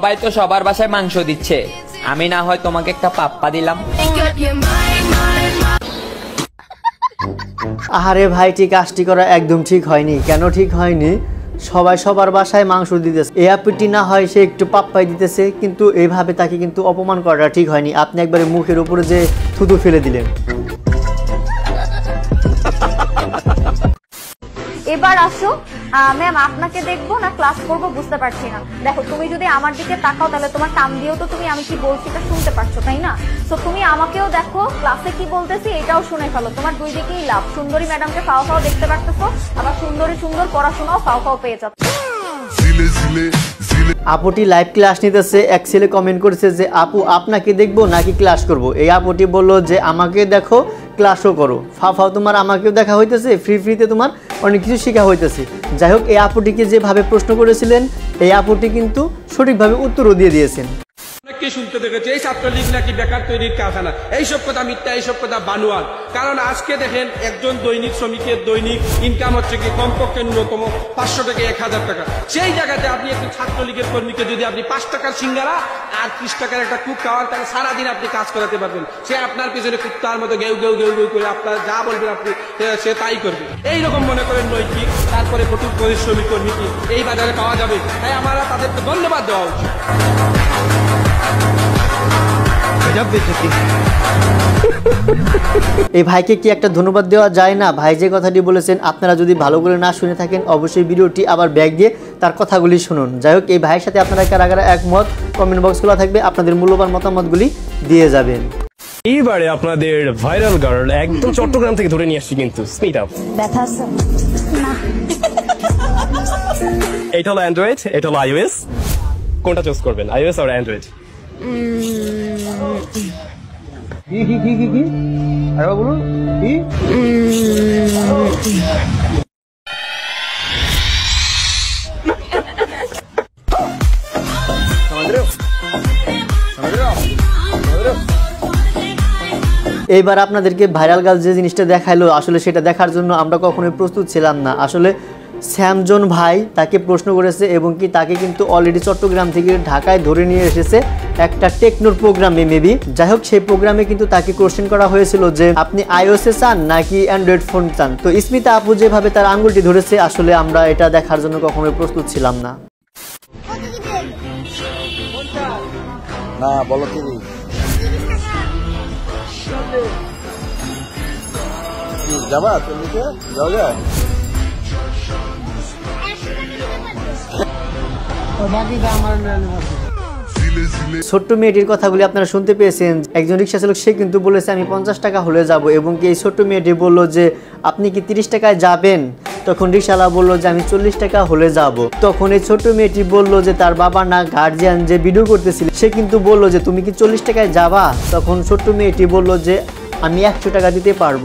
সবাই তো সবার বাসায় মাংস দিচ্ছে, আমি না হয় তোমাকে একটা পাপ্পা দিলাম। আহারে ভাইটি, কাজটি করা একদম ঠিক হয়নি। কেন ঠিক হয়নি? সবাই সবার বাসায় মাংস দিতেছে, এই আপুটি না হয় সে একটু পাপ্পাই দিতেছে, কিন্তু এইভাবে তাকে কিন্তু অপমান করাটা ঠিক হয়নি। আপনি একবারে মুখের উপরে যে থুতু ফেলে দিলেন। এবার আসো ম্যাম, আপনাকে দেখবো না ক্লাস করবো বুঝতে পারছি না। দেখো, তুমি যদি আমার দিকে তাকাও তাহলে তোমার কান দিয়েও তো তুমি আমি কি বলছি তা শুনতে পারছো, তাই না? তো তুমি আমাকেও দেখো, ক্লাসে কি বলতেছি এটাও শুনে ফেলো। তোমার দুই দিকেই লাভ। সুন্দরী ম্যাডামকে ফাও ফাও দেখতে পারতেছো, আবার সুন্দর পড়াশোনাও ফাও ফাও পেয়ে যাচ্ছ। আপুটি লাইভ ক্লাস নিতেছে, এক ছেলে কমেন্ট করেছে যে আপু আপনাকে দেখবো নাকি ক্লাস করব। এই আপুটি বলল যে আমাকে দেখো ক্লাসও করো, ফাও তোমার আমাকেও দেখা হইতেছে, ফ্রিতে তোমার অনেক কিছু শেখা হইতেছে। যাই হোক, এই আপুটিকে যেভাবে প্রশ্ন করেছিলেন এই আপুটি কিন্তু সঠিকভাবে উত্তরও দিয়ে দিয়েছেন। অনেককে শুনতে দেখেছে এই ছাত্রলীগ নাকি বেকার তৈরির কারখানা, এইসব কথা মিথ্যা, এইসব কথা বানোয়াল। কারণ আজকে দেখেন একজন দৈনিক শ্রমিকের দৈনিক ইনকাম হচ্ছে কি কমপক্ষে ন্যূনতম 500 থেকে 1000 টাকা। সেই জায়গাতে আপনি একটি ছাত্রলীগের কর্মীকে যদি আপনি 5 টাকার সিঙ্গারা আর 30 টাকার একটা কুক খাওয়ান, তাহলে সারাদিন আপনি কাজ করাতে পারবেন। সে আপনার পিছনে কুত্তার মতো গেউ গেউ করে আপনার যা বলবেন আপনি সে তাই করবে। এইরকম মনে করেন নৈতিক, তারপরে কঠোর পরিশ্রমী কর্মী কি এই বাজারে পাওয়া যাবে? তাই আমরা তাদেরকে ধন্যবাদ দেওয়া উচিত। এই ভাইকে কি একটা ধন্যবাদ দেওয়া যায় না? ভাই যে কথাটি বলেছেন আপনারা যদি ভালো করে না শুনে থাকেন অবশ্যই ভিডিওটি আবার ব্যাক দিয়ে তার কথাগুলি শুনুন। যাই হোক, এই ভাইয়ের সাথে আপনারা কারা কারা একমত কমেন্ট বক্স খোলা থাকবে, আপনাদের মূল্যবান মতামতগুলি দিয়ে যাবেন। এইবারে আপনাদের ভাইরাল গার্ল একদম চট্টগ্রাম থেকে ধরে নিয়ে আসছি, কিন্তু স্মিট আপ ব্যথা আছে না? এটা হলো অ্যান্ড্রয়েড, এটা হলো আইওএস, কোনটা চুজ করবেন, আইওএস আর অ্যান্ড্রয়েড? আরে বলুন কি? এইবার আপনাদেরকে ভাইরাল গার্ল যে জিনিসটা দেখাইলো, আসলে সেটা দেখার জন্য আমরা কখনোই প্রস্তুত ছিলাম না। আসলে শ্যামজন ভাই তাকে প্রশ্ন করেছে এবং কি তাকে কিন্তু অলরেডি চট্টগ্রাম থেকে ঢাকায় ধরে নিয়ে এসেছে একটা টেকনোর প্রোগ্রামে মেবি। যাই হোক, সেই প্রোগ্রামে কিন্তু তাকে কোশ্চেন করা হয়েছিল যে আপনি আইওএসে চান নাকি অ্যান্ড্রয়েড ফোন চান। তো স্মিতা আপু যেভাবে তার আঙ্গুলটি ধরেছে, আসলে আমরা এটা দেখার জন্য কখনোই প্রস্তুত ছিলাম না। না বলো কি যাবা তুমি যাও যায় ছোট্ট মেয়েটির কথাগুলি আপনারা শুনতে পেয়েছেন। একজন রিক্সা চালক সে কিন্তু বলেছে আমি 50 টাকা হলে যাব, এবং কি এই ছোট্ট মেয়েটি বলল যে আপনি কি 30 টাকায় যাবেন? তখন রিক্সাওয়ালা বলল যে আমি 40 টাকা হলে যাব। তখন এই ছোট্ট মেয়েটি বলল যে তার বাবা না গার্জিয়ান যে ভিডিও করতেছিল সে কিন্তু বলল যে তুমি কি 40 টাকায় যাবা? তখন ছোট্ট মেয়েটি বলল যে আমি 100 টাকা দিতে পারবো।